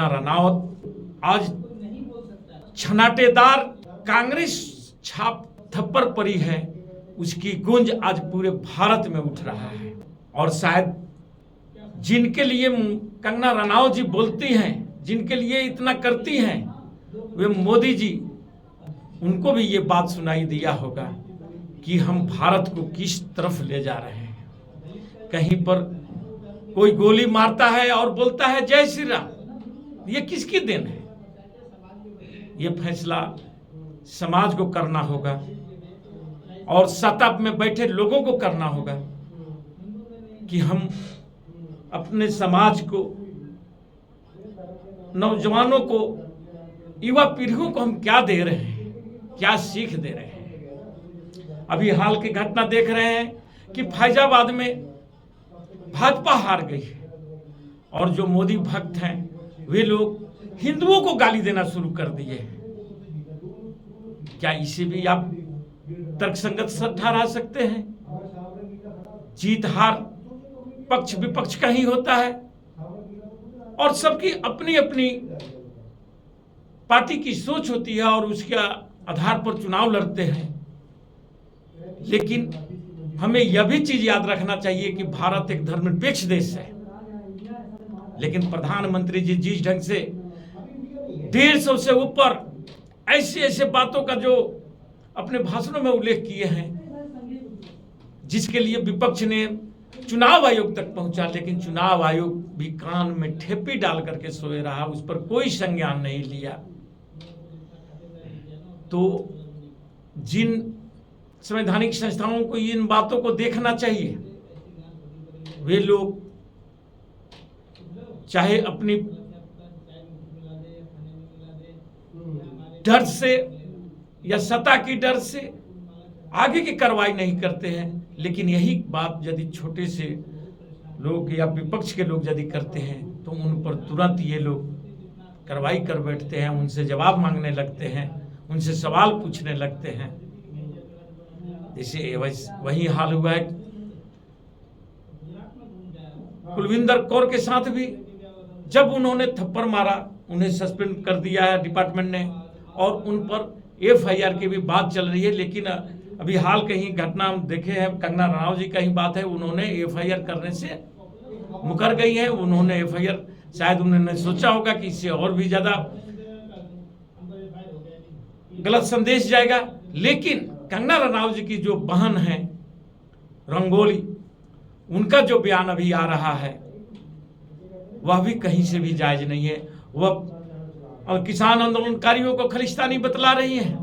कंगना रनौत आज छनाटेदार कांग्रेस छाप थप्पड़ पड़ी है, उसकी गूंज आज पूरे भारत में उठ रहा है। और शायद जिनके लिए कंगना रनौत जी बोलती हैं, जिनके लिए इतना करती हैं, वे मोदी जी, उनको भी ये बात सुनाई दिया होगा कि हम भारत को किस तरफ ले जा रहे हैं। कहीं पर कोई गोली मारता है और बोलता है जय श्री राम, ये किसकी देन है? ये फैसला समाज को करना होगा और सत्ता में बैठे लोगों को करना होगा कि हम अपने समाज को, नौजवानों को, युवा पीढ़ियों को हम क्या दे रहे हैं, क्या सीख दे रहे हैं। अभी हाल की घटना देख रहे हैं कि फैजाबाद में भाजपा हार गई है और जो मोदी भक्त हैं वे लोग हिंदुओं को गाली देना शुरू कर दिए हैं। क्या इसे भी आप तर्कसंगत ठहरा सकते हैं? जीत हार पक्ष विपक्ष का ही होता है और सबकी अपनी अपनी पार्टी की सोच होती है और उसके आधार पर चुनाव लड़ते हैं। लेकिन हमें यह भी चीज याद रखना चाहिए कि भारत एक धर्मनिरपेक्ष देश है, लेकिन प्रधानमंत्री जी जिस ढंग से 150 से ऊपर ऐसी ऐसे बातों का जो अपने भाषणों में उल्लेख किए हैं, जिसके लिए विपक्ष ने चुनाव आयोग तक पहुंचा, लेकिन चुनाव आयोग भी कान में ठेपी डाल करके सोए रहा, उस पर कोई संज्ञान नहीं लिया। तो जिन संवैधानिक संस्थाओं को इन बातों को देखना चाहिए, वे लोग चाहे अपनी डर से या सत्ता की डर से आगे की कार्रवाई नहीं करते हैं, लेकिन यही बात यदि छोटे से लोग या विपक्ष के लोग यदि करते हैं तो उन पर तुरंत ये लोग कार्रवाई कर बैठते हैं, उनसे जवाब मांगने लगते हैं, उनसे सवाल पूछने लगते हैं। जैसे वही हाल हुआ है कुलविंदर कौर के साथ भी, जब उन्होंने थप्पड़ मारा, उन्हें सस्पेंड कर दिया है डिपार्टमेंट ने और उन पर FIR की भी बात चल रही है। लेकिन अभी हाल कहीं घटना हम देखे हैं, कंगना रनौत जी का ही बात है, उन्होंने FIR करने से मुकर गई है। उन्होंने FIR, शायद उन्होंने सोचा होगा कि इससे और भी ज्यादा गलत संदेश जाएगा। लेकिन कंगना रनौत जी की जो बहन है रंगोली, उनका जो बयान अभी आ रहा है वह भी कहीं से भी जायज नहीं है। वह किसान आंदोलनकारियों को खलिस्तानी बतला रही हैं,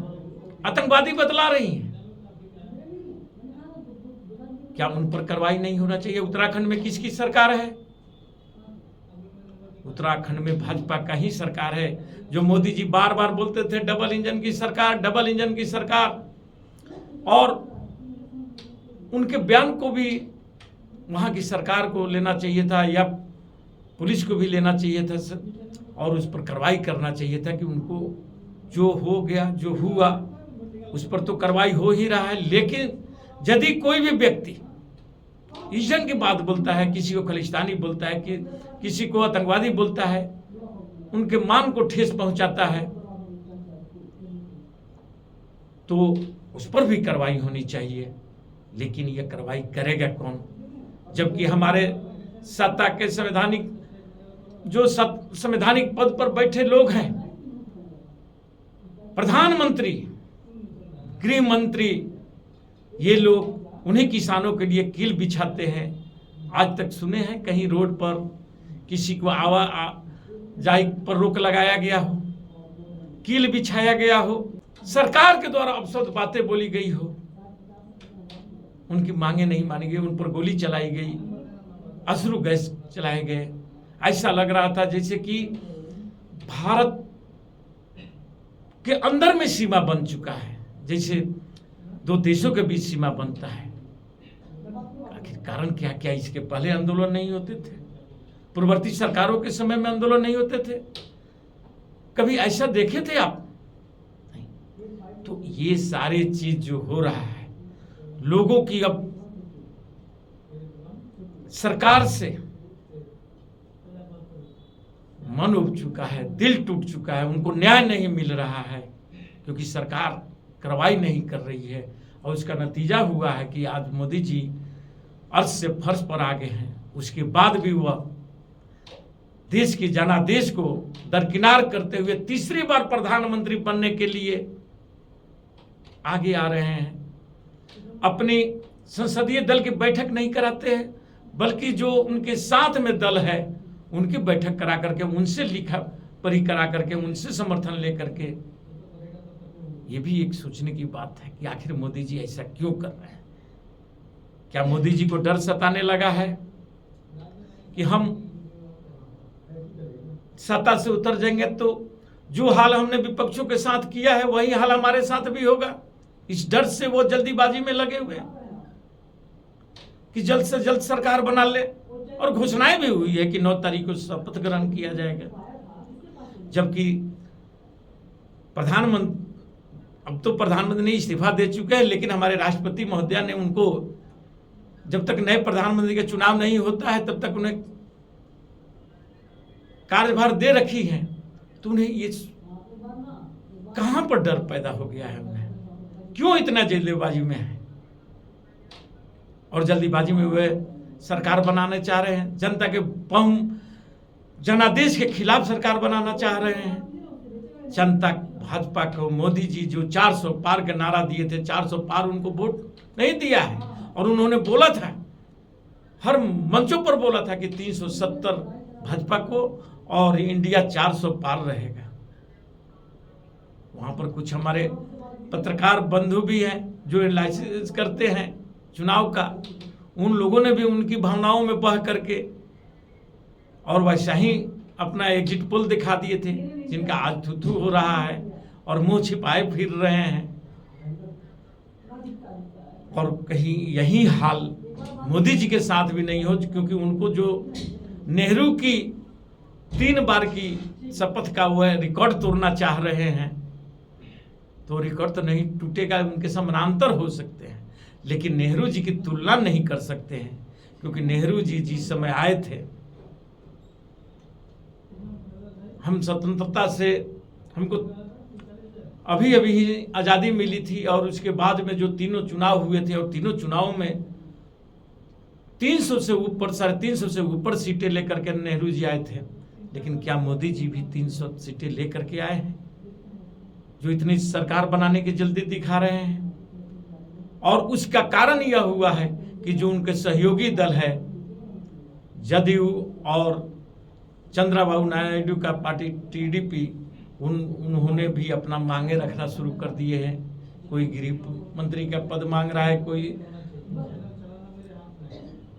आतंकवादी बतला रही हैं। क्या उन पर कार्रवाई नहीं होना चाहिए? उत्तराखंड में किसकी सरकार है? उत्तराखंड में भाजपा का ही सरकार है। जो मोदी जी बार बार बोलते थे डबल इंजन की सरकार, डबल इंजन की सरकार, और उनके बयान को भी वहां की सरकार को लेना चाहिए था या पुलिस को भी लेना चाहिए था और उस पर कार्रवाई करना चाहिए था कि उनको जो हो गया, जो हुआ, उस पर तो कार्रवाई हो ही रहा है। लेकिन यदि कोई भी व्यक्ति इस ढंग की बात बोलता है, किसी को खलिस्तानी बोलता है, कि किसी को आतंकवादी बोलता है, उनके मान को ठेस पहुंचाता है, तो उस पर भी कार्रवाई होनी चाहिए। लेकिन यह कार्रवाई करेगा कौन? जबकि हमारे सत्ता के संवैधानिक पद पर बैठे लोग हैं, प्रधानमंत्री, गृह मंत्री, ये लोग उन्हीं किसानों के लिए कील बिछाते हैं। आज तक सुने हैं कहीं रोड पर किसी को आवाजाही पर रोक लगाया गया हो, कील बिछाया गया हो, सरकार के द्वारा अपशब्द बातें बोली गई हो, उनकी मांगे नहीं मानी गई, उन पर गोली चलाई गई, अश्रु गैस चलाए गए। ऐसा लग रहा था जैसे कि भारत के अंदर में सीमा बन चुका है, जैसे दो देशों के बीच सीमा बनता है। आखिर कारण क्या? क्या इसके पहले आंदोलन नहीं होते थे? पूर्ववर्ती सरकारों के समय में आंदोलन नहीं होते थे? कभी ऐसा देखे थे आप? नहीं। तो ये सारे चीज जो हो रहा है, लोगों की अब सरकार से मन उब चुका है, दिल टूट चुका है, उनको न्याय नहीं मिल रहा है क्योंकि सरकार कार्रवाई नहीं कर रही है। और उसका नतीजा हुआ है कि आज मोदी जी अर्श से फर्श पर आ गए हैं। उसके बाद भी वह देश के जनादेश को दरकिनार करते हुए तीसरी बार प्रधानमंत्री बनने के लिए आगे आ रहे हैं। अपनी संसदीय दल की बैठक नहीं कराते हैं, बल्कि जो उनके साथ में दल है उनकी बैठक करा करके, उनसे लिखा पढ़ी करा करके, उनसे समर्थन लेकर के। ये भी एक सोचने की बात है कि आखिर मोदी जी ऐसा क्यों कर रहे हैं। क्या मोदी जी को डर सताने लगा है कि हम सत्ता से उतर जाएंगे तो जो हाल हमने विपक्षों के साथ किया है वही हाल हमारे साथ भी होगा। इस डर से वो जल्दीबाजी में लगे हुए हैं कि जल्द से जल्द सरकार बना ले। और घोषणाएं भी हुई है कि 9 तारीख को शपथ ग्रहण किया जाएगा, जबकि अब तो प्रधानमंत्री ने इस्तीफा दे चुके हैं, लेकिन हमारे राष्ट्रपति महोदया ने उनको जब तक नए प्रधानमंत्री का चुनाव नहीं होता है तब तक उन्हें कार्यभार दे रखी है। तो उन्हें ये कहां पर डर पैदा हो गया है, उन्हें क्यों इतना जल्दीबाजी में है। और जल्दीबाजी में वे सरकार बनाना चाह रहे हैं, जनता के जनादेश के खिलाफ सरकार बनाना चाह रहे हैं। जनता भाजपा को मोदी जी जो 400 पार का नारा दिए थे, 400 पार उनको वोट नहीं दिया है। और उन्होंने बोला था, हर मंचों पर बोला था कि 370 भाजपा को और इंडिया 400 पार रहेगा। वहां पर कुछ हमारे पत्रकार बंधु भी हैं जो एनालिसिस करते हैं चुनाव का, उन लोगों ने भी उनकी भावनाओं में बह करके और वैसा ही अपना एग्जिट पोल दिखा दिए थे, जिनका आज थू हो रहा है और मुंह छिपाए फिर रहे हैं। और कहीं यही हाल मोदी जी के साथ भी नहीं हो, क्योंकि उनको जो नेहरू की 3 बार की शपथ का वह रिकॉर्ड तोड़ना चाह रहे हैं। तो रिकॉर्ड तो नहीं टूटेगा, उनके समानांतर हो सकते हैं, लेकिन नेहरू जी की तुलना नहीं कर सकते हैं, क्योंकि नेहरू जी जिस समय आए थे, हम स्वतंत्रता से हमको अभी अभी ही आज़ादी मिली थी। और उसके बाद में जो तीनों चुनाव हुए थे, और तीनों चुनाव में 300 से ऊपर 350 से ऊपर सीटें लेकर के नेहरू जी आए थे। लेकिन क्या मोदी जी भी 300 सीटें लेकर के आए हैं, जो इतनी सरकार बनाने की जल्दी दिखा रहे हैं? और उसका कारण यह हुआ है कि जो उनके सहयोगी दल है जदयू और चंद्रबाबू नायडू का पार्टी टीडीपी, उन्होंने भी अपना मांगे रखना शुरू कर दिए हैं। कोई गृह मंत्री का पद मांग रहा है, कोई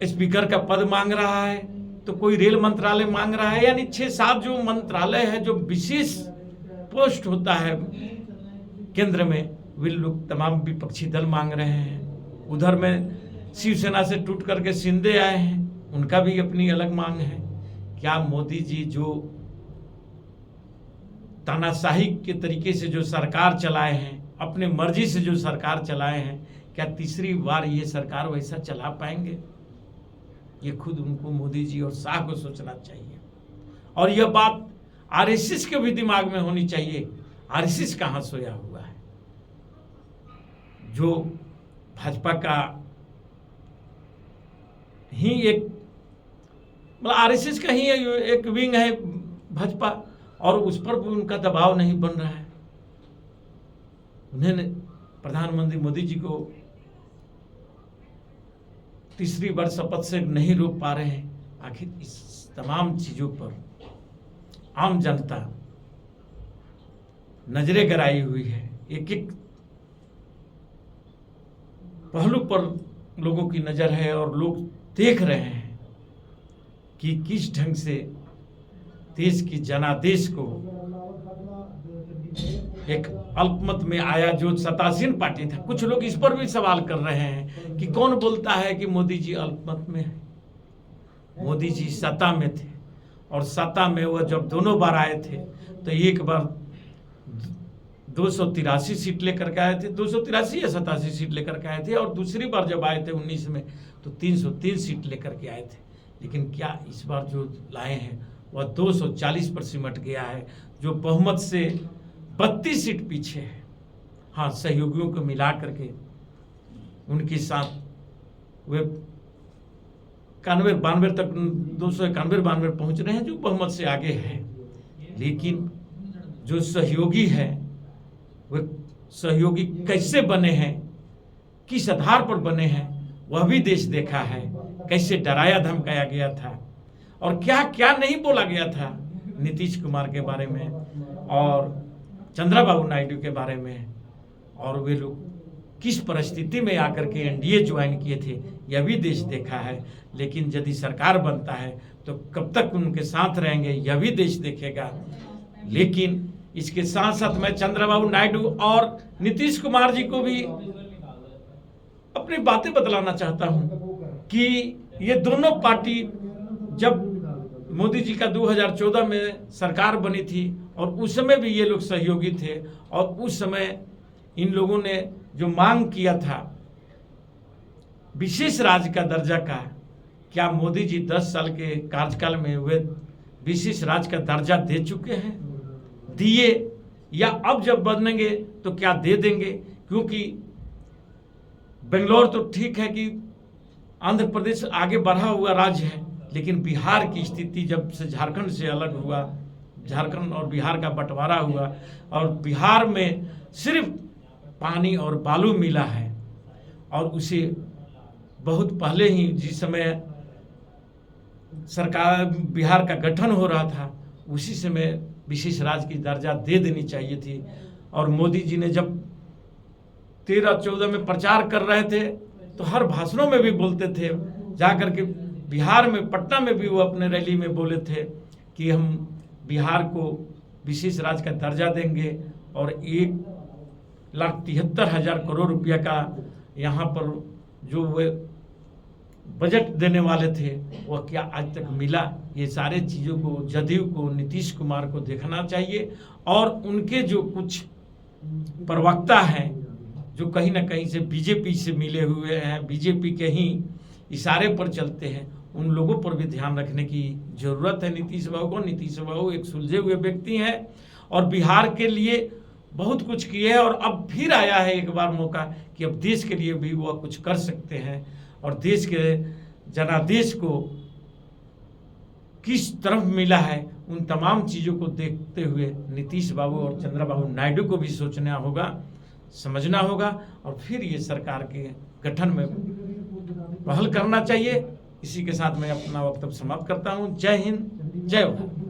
स्पीकर का पद मांग रहा है, तो कोई रेल मंत्रालय मांग रहा है। यानी 6-7 जो मंत्रालय है, जो विशेष पोस्ट होता है केंद्र में, वे लोग तमाम विपक्षी दल मांग रहे हैं। उधर में शिवसेना से टूट करके शिंदे आए हैं, उनका भी अपनी अलग मांग है। क्या मोदी जी जो तानाशाही के तरीके से जो सरकार चलाए हैं, अपने मर्जी से जो सरकार चलाए हैं, क्या तीसरी बार ये सरकार वैसा चला पाएंगे? ये खुद उनको मोदी जी और शाह को सोचना चाहिए। और यह बात आरएसएस के भी दिमाग में होनी चाहिए। आरएसएस कहाँ सोया हुआ है? जो भाजपा का ही एक मतलब आरएसएस का ही एक विंग है भाजपा, और उस पर भी उनका दबाव नहीं बन रहा है। उन्हें प्रधानमंत्री मोदी जी को तीसरी बार शपथ से नहीं रोक पा रहे हैं। आखिर इस तमाम चीजों पर आम जनता नजरें गड़ाई हुई है। एक एक पहलू पर लोगों की नजर है और लोग देख रहे हैं कि किस ढंग से देश की जनादेश को एक अल्पमत में आया, जो सत्तासीन पार्टी था। कुछ लोग इस पर भी सवाल कर रहे हैं कि कौन बोलता है कि मोदी जी अल्पमत में है। मोदी जी सत्ता में थे, और सत्ता में वह जब दोनों बार आए थे तो एक बार 283 सीट लेकर के आए थे, 283 या 87 सीट लेकर के आए थे, और दूसरी बार जब आए थे 19 में तो 303 सीट लेकर के आए थे। लेकिन क्या इस बार जो लाए हैं वह 240 पर सिमट गया है, जो बहुमत से 32 सीट पीछे है। हाँ, सहयोगियों को मिला करके उनके साथ वे 91-92 तक 291-92 पहुंच रहे हैं, जो बहुमत से आगे है। लेकिन जो सहयोगी है, वे सहयोगी कैसे बने हैं, किस आधार पर बने हैं, वह भी देश देखा है। कैसे डराया धमकाया गया था और क्या क्या नहीं बोला गया था नीतीश कुमार के बारे में और चंद्रबाबू नायडू के बारे में, और वे लोग किस परिस्थिति में आकर के एनडीए ज्वाइन किए थे, यह भी देश देखा है। लेकिन यदि सरकार बनता है तो कब तक उनके साथ रहेंगे, यह भी देश देखेगा। लेकिन इसके साथ साथ मैं चंद्रबाबू नायडू और नीतीश कुमार जी को भी अपनी बातें बतलाना चाहता हूं कि ये दोनों पार्टी, जब मोदी जी का 2014 में सरकार बनी थी और उस समय भी ये लोग सहयोगी थे, और उस समय इन लोगों ने जो मांग किया था विशेष राज्य का दर्जा का, क्या मोदी जी 10 साल के कार्यकाल में वे विशेष राज्य का दर्जा दे चुके हैं, दिए, या अब जब बनेंगे तो क्या दे देंगे? क्योंकि बेंगलोर तो ठीक है कि आंध्र प्रदेश आगे बढ़ा हुआ राज्य है, लेकिन बिहार की स्थिति जब से झारखंड से अलग हुआ, झारखंड और बिहार का बंटवारा हुआ और बिहार में सिर्फ पानी और बालू मिला है, और उसे बहुत पहले ही जिस समय सरकार बिहार का गठन हो रहा था उसी समय विशेष राज्य की दर्जा दे देनी चाहिए थी। और मोदी जी ने जब 13-14 में प्रचार कर रहे थे तो हर भाषणों में भी बोलते थे, जाकर के बिहार में पटना में भी वो अपने रैली में बोले थे कि हम बिहार को विशेष राज्य का दर्जा देंगे और 1,73,000 करोड़ रुपया का यहाँ पर जो वे बजट देने वाले थे वह क्या आज तक मिला। ये सारे चीज़ों को जदयू को, नीतीश कुमार को देखना चाहिए, और उनके जो कुछ प्रवक्ता हैं जो कहीं ना कहीं से बीजेपी से मिले हुए हैं, बीजेपी के ही इशारे पर चलते हैं, उन लोगों पर भी ध्यान रखने की जरूरत है नीतीश बाबू को। नीतीश बाबू एक सुलझे हुए व्यक्ति हैं और बिहार के लिए बहुत कुछ किए हैं, और अब फिर आया है एक बार मौका कि अब देश के लिए भी वह कुछ कर सकते हैं, और देश के जनादेश को किस तरफ मिला है उन तमाम चीज़ों को देखते हुए नीतीश बाबू और चंद्रबाबू नायडू को भी सोचना होगा, समझना होगा, और फिर ये सरकार के गठन में पहल करना चाहिए। इसी के साथ मैं अपना वक्तव्य समाप्त करता हूँ। जय हिंद, जय भारत।